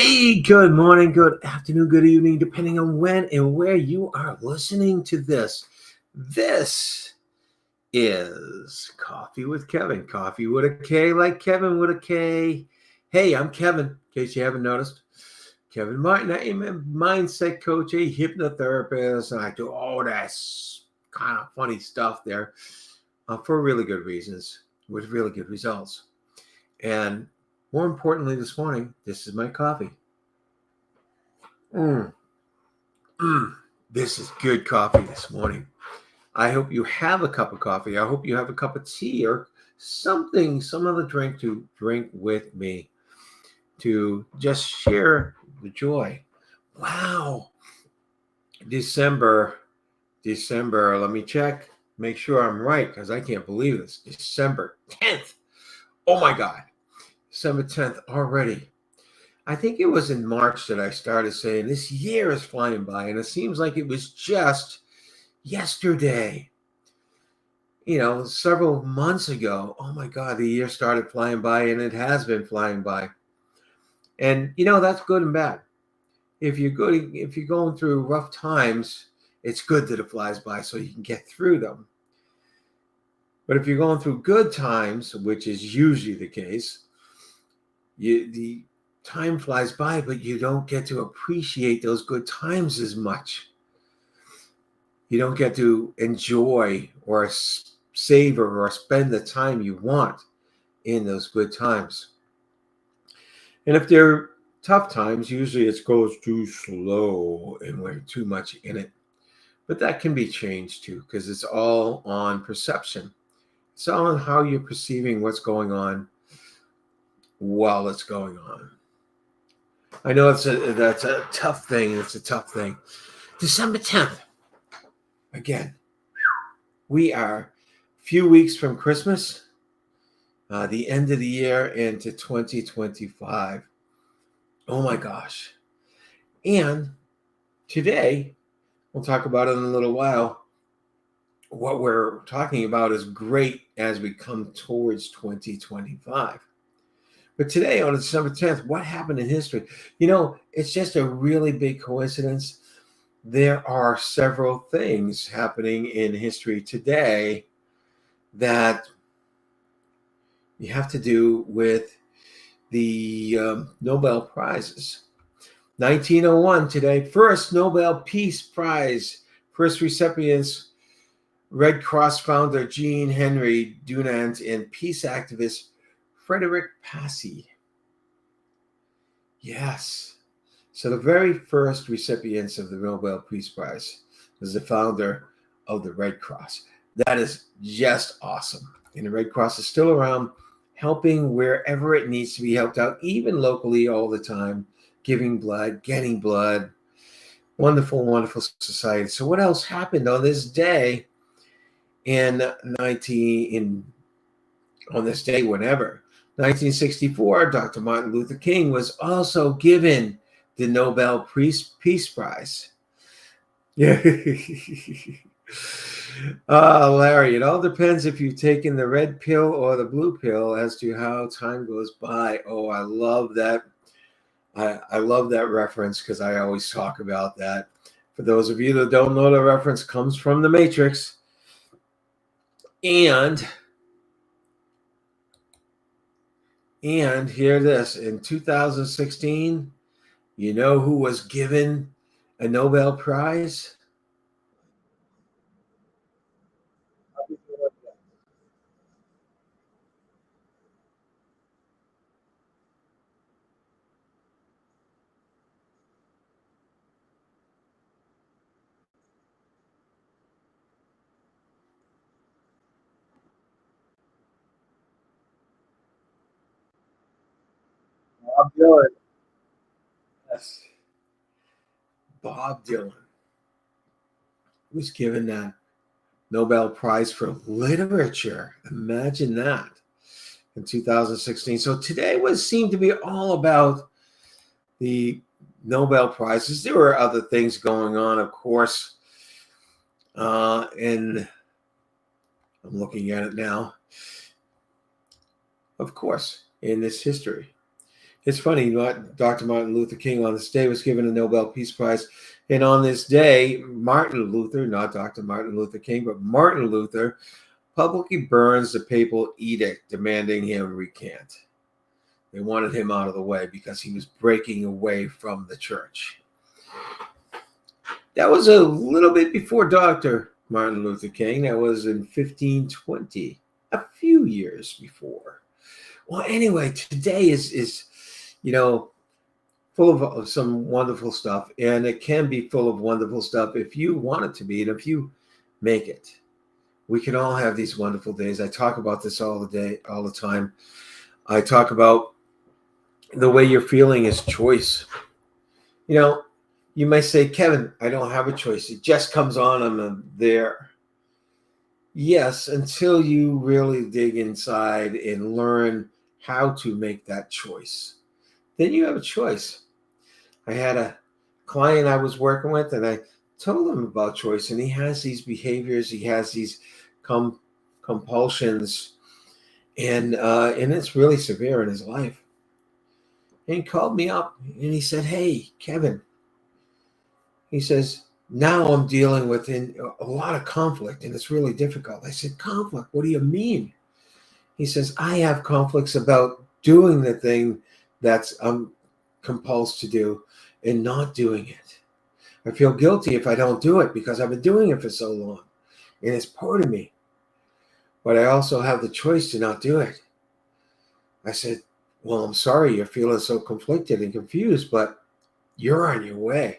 Hey, good morning, good afternoon, good evening, depending on when and where you are listening to this. This is Coffee with Kevin. Coffee with a K, like Kevin with a K. Hey, I'm Kevin, in case you haven't noticed. Kevin Martin, I'm a mindset coach, a hypnotherapist, and I do all that kind of funny stuff there for really good reasons with really good results. And more importantly, this morning, this is my coffee. This is good coffee this morning. I hope you have a cup of coffee. I hope you have a cup of tea or something, some other drink to drink with me to just share the joy. Wow. December, let me check, make sure I'm right because I can't believe this. December 10th. Oh my God. December 10th already. I think it was in March that I started saying this year is flying by, and it seems like it was just yesterday. Several months ago. Oh my God, the year started flying by, and it has been flying by. And that's good and bad. If you're going through rough times, it's good that it flies by so you can get through them. But if you're going through good times, which is usually the case, the time flies by, but you don't get to appreciate those good times as much. You don't get to enjoy or savor or spend the time you want in those good times. And if they're tough times, usually it goes too slow and we're too much in it. But that can be changed too, because it's all on perception. It's all on how you're perceiving what's going on while it's going on. I know that's a tough thing. It's a tough thing. December 10th. Again, we are a few weeks from Christmas, the end of the year into 2025. Oh my gosh. And today, we'll talk about it in a little while. What we're talking about is great as we come towards 2025. But today, on December 10th, what happened in history? It's just a really big coincidence. There are several things happening in history today that you have to do with the Nobel Prizes. 1901 today, first Nobel Peace Prize, first recipients, Red Cross founder Jean Henry Dunant and peace activist Frederick Passy. Yes. So the very first recipients of the Nobel Peace Prize was the founder of the Red Cross. That is just awesome. And the Red Cross is still around, helping wherever it needs to be helped out, even locally all the time, giving blood, getting blood. Wonderful, wonderful society. So what else happened on this day on this day, whenever? 1964, Dr. Martin Luther King was also given the Nobel Peace Prize. Yeah. Larry, it all depends if you've taken the red pill or the blue pill as to how time goes by. Oh, I love that. I love that reference because I always talk about that. For those of you that don't know, the reference comes from The Matrix. And hear this, in 2016, you know who was given a Nobel Prize? Bob Dylan. Yes. Bob Dylan was given that Nobel Prize for Literature. Imagine that, in 2016. So today seemed to be all about the Nobel Prizes. There were other things going on, of course, and I'm looking at it now. Of course, in this history. It's funny, Dr. Martin Luther King on this day was given a Nobel Peace Prize. And on this day, Martin Luther, not Dr. Martin Luther King, but Martin Luther, publicly burns the papal edict demanding him recant. They wanted him out of the way because he was breaking away from the church. That was a little bit before Dr. Martin Luther King. That was in 1520, a few years before. Well, anyway, today is full of some wonderful stuff, and it can be full of wonderful stuff if you want it to be, and if you make it. We can all have these wonderful days. I talk about this all the time. I talk about the way you're feeling is choice. You may say, Kevin, I don't have a choice. It just comes on. I'm there. Yes, until you really dig inside and learn how to make that choice. Then you have a choice. I had a client I was working with, and I told him about choice, and he has these behaviors. He has these compulsions, and it's really severe in his life. And he called me up, and he said, hey, Kevin, he says, now I'm dealing with a lot of conflict, and it's really difficult. I said, conflict? What do you mean? He says, I have conflicts about doing the thing that's I'm compulsed to do and not doing it. I feel guilty if I don't do it because I've been doing it for so long, and it's part of me. But I also have the choice to not do it. I said, well, I'm sorry you're feeling so conflicted and confused, but you're on your way.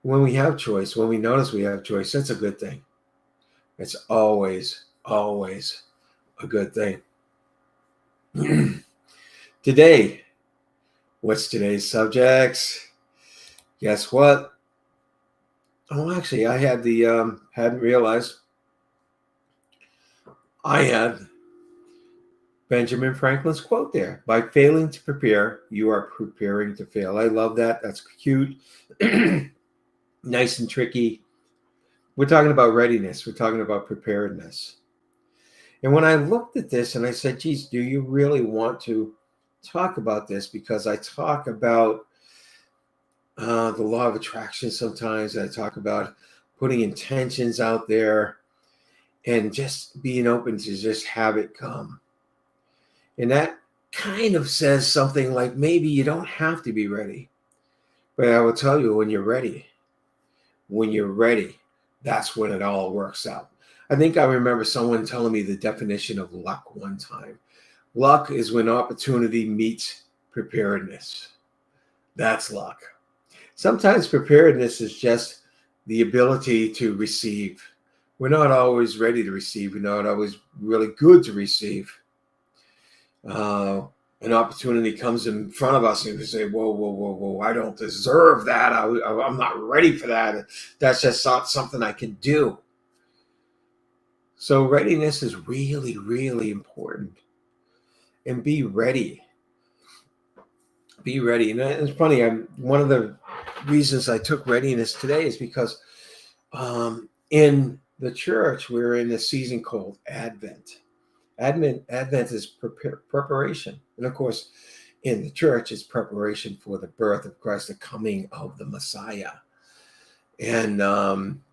When we have choice, when we notice we have choice, that's a good thing. It's always, always a good thing. Today, what's today's subjects? Guess what? Oh, actually, I had hadn't realized I had Benjamin Franklin's quote there. By failing to prepare, you are preparing to fail. I love that. That's cute. Nice and tricky. We're talking about readiness. We're talking about preparedness. And when I looked at this and I said, geez, do you really want to talk about this? Because I talk about the law of attraction sometimes. I talk about putting intentions out there and just being open to just have it come. And that kind of says something like maybe you don't have to be ready. But I will tell you, when you're ready, that's when it all works out. I think I remember someone telling me the definition of luck one time. Luck is when opportunity meets preparedness. That's luck. Sometimes preparedness is just the ability to receive. We're not always ready to receive. We're not always really good to receive. An opportunity comes in front of us and we say, whoa, I don't deserve that. I'm not ready for that. That's just not something I can do. So readiness is really, really important. And be ready. Be ready. And it's funny, one of the reasons I took readiness today is because in the church, we're in a season called Advent. Advent is preparation. And of course, in the church, it's preparation for the birth of Christ, the coming of the Messiah. And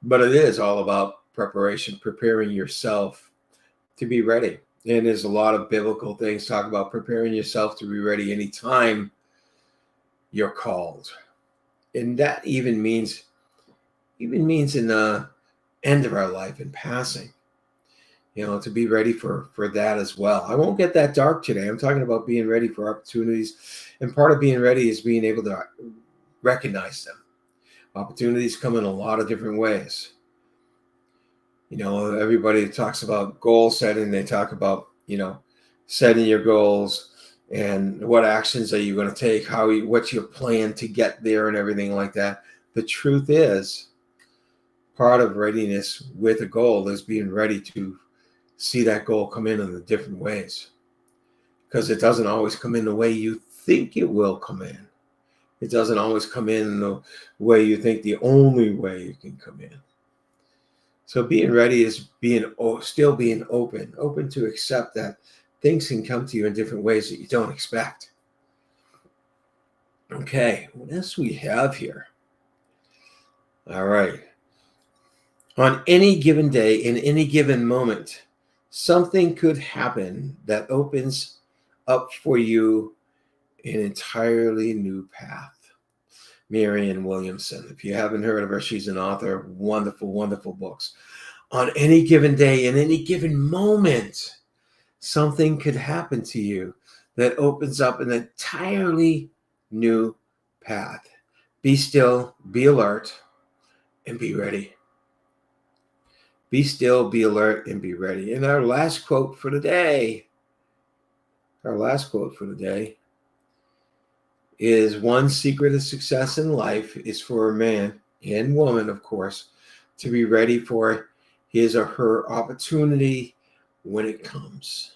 but it is all about preparation, preparing yourself to be ready. And there's a lot of biblical things talk about preparing yourself to be ready anytime you're called. And that even means in the end of our life, in passing. To be ready for that as well. I won't get that dark today. I'm talking about being ready for opportunities. And part of being ready is being able to recognize them. Opportunities come in a lot of different ways. Everybody talks about goal setting. They talk about, setting your goals and what actions are you going to take, what's your plan to get there and everything like that. The truth is, part of readiness with a goal is being ready to see that goal come in the different ways, because it doesn't always come in the way you think it will come in. It doesn't always come in the way you think the only way it can come in. So being ready is still being open to accept that things can come to you in different ways that you don't expect. Okay, what else we have here? All right. On any given day, in any given moment, something could happen that opens up for you an entirely new path. Marianne Williamson. If you haven't heard of her, she's an author. Wonderful, wonderful books. On any given day, in any given moment, something could happen to you that opens up an entirely new path. Be still, be alert, and be ready. Be still, be alert, and be ready. And our last quote for the day, is one secret of success in life is for a man and woman, of course, to be ready for his or her opportunity when it comes.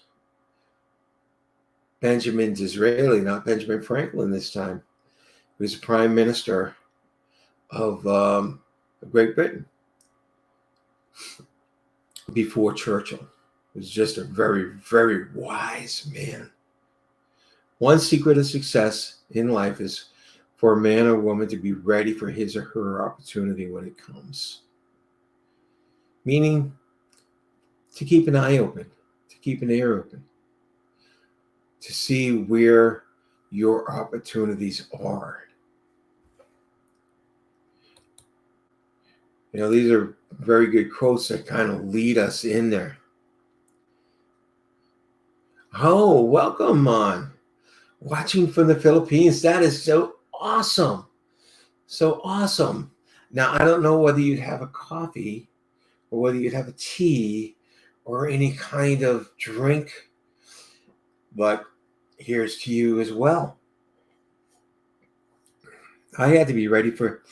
Benjamin Disraeli, not Benjamin Franklin this time, who was Prime Minister of Great Britain before Churchill. He was just a very, very wise man. One secret of success in life is for a man or woman to be ready for his or her opportunity when it comes. Meaning to keep an eye open, to keep an ear open, to see where your opportunities are. You know, these are very good quotes that kind of lead us in there. Oh, welcome, on. Watching from the Philippines. That is so awesome. So awesome. Now, I don't know whether you'd have a coffee or whether you'd have a tea or any kind of drink, but here's to you as well. I had to be ready for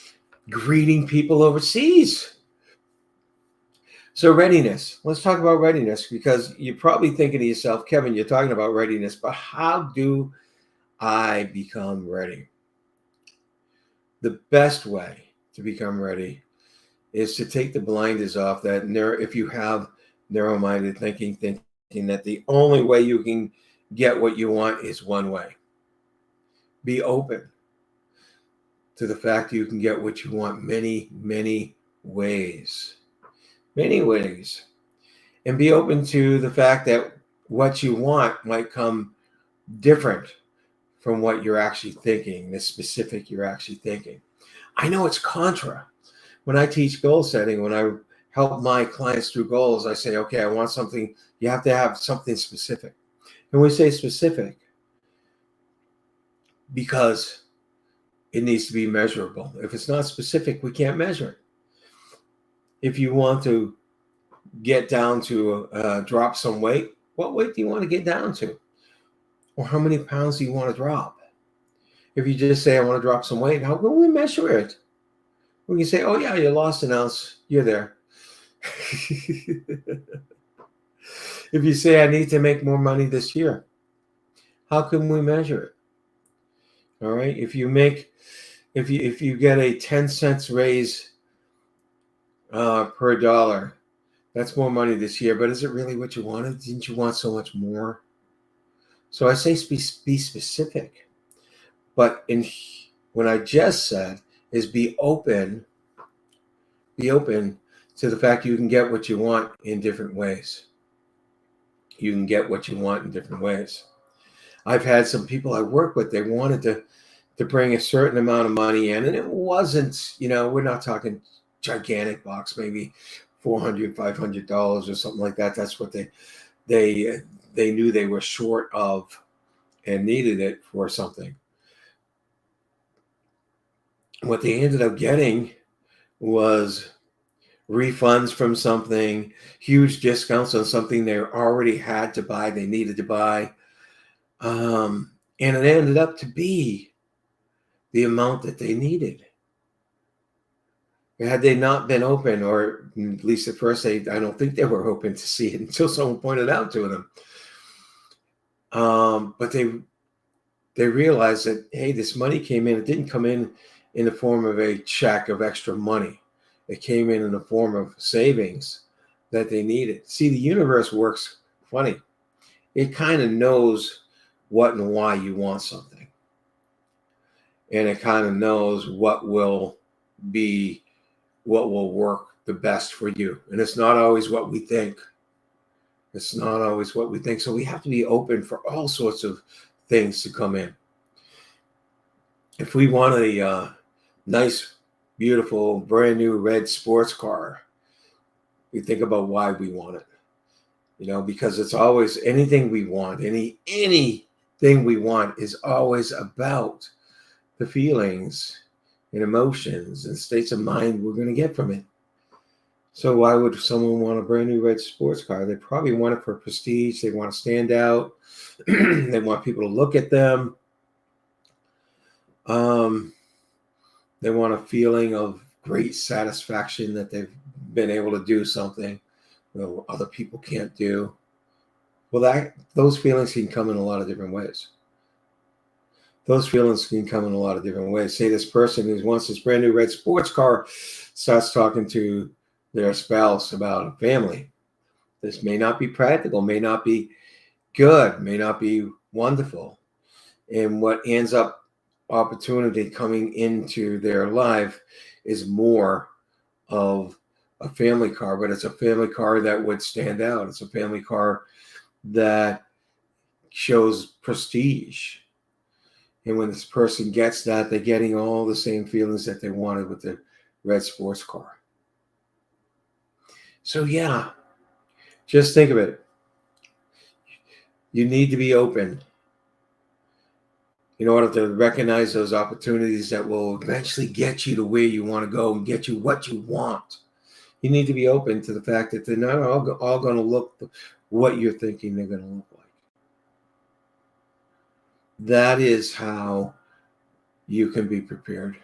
greeting people overseas. So readiness. Let's talk about readiness, because you're probably thinking to yourself, Kevin, you're talking about readiness, but how do I become ready? The best way to become ready is to take the blinders off that if you have narrow-minded thinking that the only way you can get what you want is one way. Be open to the fact you can get what you want many, many ways. Many ways. And be open to the fact that what you want might come different from what you're actually thinking, the specific you're actually thinking. I know it's contra. When I teach goal setting, when I help my clients through goals, I say, okay, I want something. You have to have something specific. And we say specific because it needs to be measurable. If it's not specific, we can't measure it. If you want to get down to drop some weight, what weight do you want to get down to? Or how many pounds do you want to drop? If you just say, I want to drop some weight, how can we measure it? We can say, oh yeah, you lost an ounce, you're there. If you say, I need to make more money this year, how can we measure it? All right. If you get a 10 cents raise per dollar, that's more money this year, but is it really what you wanted? Didn't you want so much more? So I say be specific. But what I just said is be open to the fact you can get what you want in different ways. You can get what you want in different ways. I've had some people I work with, they wanted to bring a certain amount of money in, and it wasn't, we're not talking gigantic box, maybe $400, $500 or something like that. That's what they knew they were short of and needed it for something. What they ended up getting was refunds from something, huge discounts on something they already had to buy, they needed to buy. And it ended up to be the amount that they needed. Had they not been open, or at least at first, I don't think they were open to see it until someone pointed out to them. But they realized that, hey, this money came in. It didn't come in the form of a check of extra money. It came in the form of savings that they needed. See, the universe works funny. It kind of knows what and why you want something. and it kind of knows what will work the best for you. And it's not always what we think. It's not always what we think. So we have to be open for all sorts of things to come in. If we want a nice, beautiful, brand new red sports car, we think about why we want it. Because it's always anything we want, anything we want is always about the feelings and emotions and states of mind we're going to get from it. So why would someone want a brand new red sports car? They probably want it for prestige. They want to stand out. They want people to look at them. They want a feeling of great satisfaction that they've been able to do something other people can't do. Well, those feelings can come in a lot of different ways. Say this person who wants this brand new red sports car starts talking to their spouse about a family. This may not be practical, may not be good, may not be wonderful. And what ends up opportunity coming into their life is more of a family car, but it's a family car that would stand out. It's a family car that shows prestige. And when this person gets that, they're getting all the same feelings that they wanted with the red sports car. So yeah, just think of it. You need to be open in order to recognize those opportunities that will eventually get you to where you want to go and get you what you want. You need to be open to the fact that they're not all going to look what you're thinking they're going to look like. That is how you can be prepared.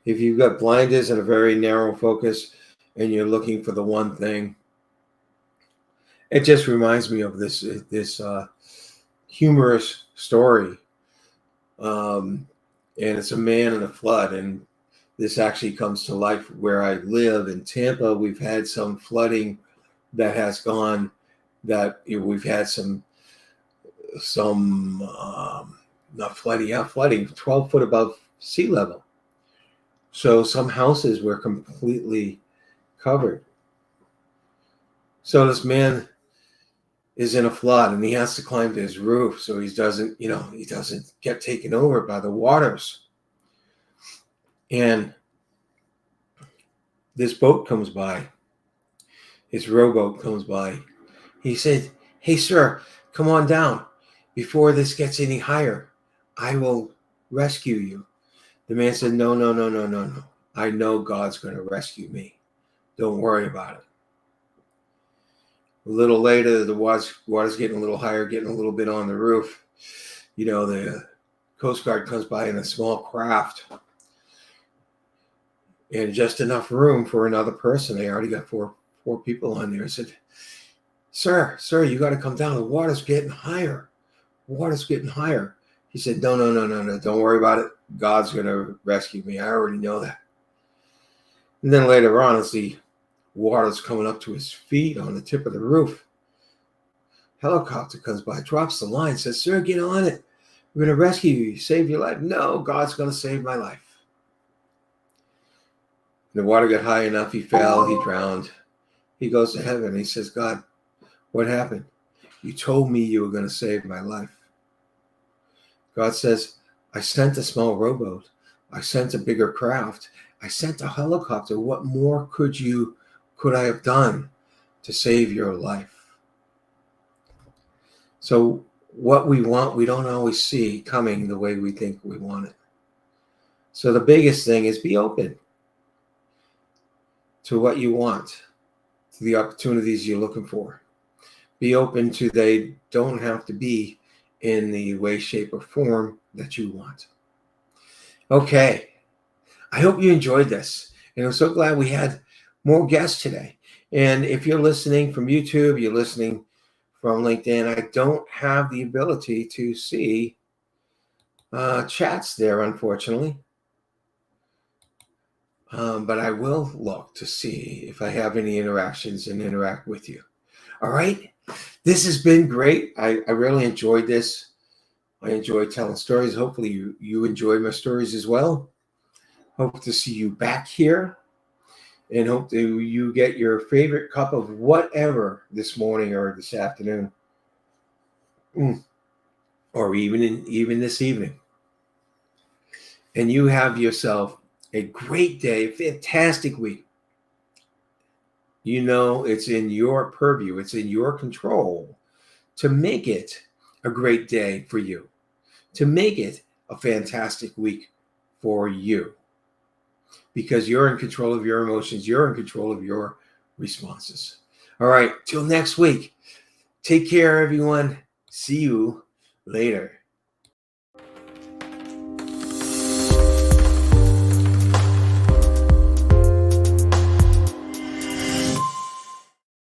If you've got blinders and a very narrow focus and you're looking for the one thing, it just reminds me of this humorous story. And it's a man in a flood, and this actually comes to life where I live in Tampa. We've had some flooding that has gone, that we've had some not flooding, 12 foot above sea level. So some houses were completely covered. So this man is in a flood and he has to climb to his roof so he doesn't get taken over by the waters. And this boat comes by. His rowboat comes by. He said, "Hey, sir, come on down. Before this gets any higher, I will rescue you." The man said, No. I know God's going to rescue me. Don't worry about it. A little later, the water's getting a little higher, getting a little bit on the roof. The Coast Guard comes by in a small craft. And just enough room for another person. They already got four people on there. I said, Sir, you got to come down. The water's getting higher. He said, No. Don't worry about it. God's going to rescue me. I already know that. And then later on, as the water's coming up to his feet on the tip of the roof, helicopter comes by, drops the line, says, "Sir, get on it. We're going to rescue you. Save your life." "No, God's going to save my life." The water got high enough. He fell. He drowned. He goes to heaven. He says, "God, what happened? You told me you were going to save my life." God says, "I sent a small rowboat. I sent a bigger craft. I sent a helicopter. What more could I have done to save your life?" So what we want, we don't always see coming the way we think we want it. So the biggest thing is be open to what you want, to the opportunities you're looking for. Be open to they don't have to be in the way, shape, or form that you want. Okay. I hope you enjoyed this. And I'm so glad we had more guests today. And if you're listening from YouTube, you're listening from LinkedIn, I don't have the ability to see chats there, unfortunately. But I will look to see if I have any interactions and interact with you. All right. This has been great. I really enjoyed this. I enjoy telling stories. Hopefully you enjoy my stories as well. Hope to see you back here, and hope that you get your favorite cup of whatever this morning or this afternoon, or even this evening. And you have yourself a great day, a fantastic week. You know, it's in your purview, it's in your control to make it a great day for you, to make it a fantastic week for you, because you're in control of your emotions, you're in control of your responses. All right, till next week. Take care, everyone. See you later.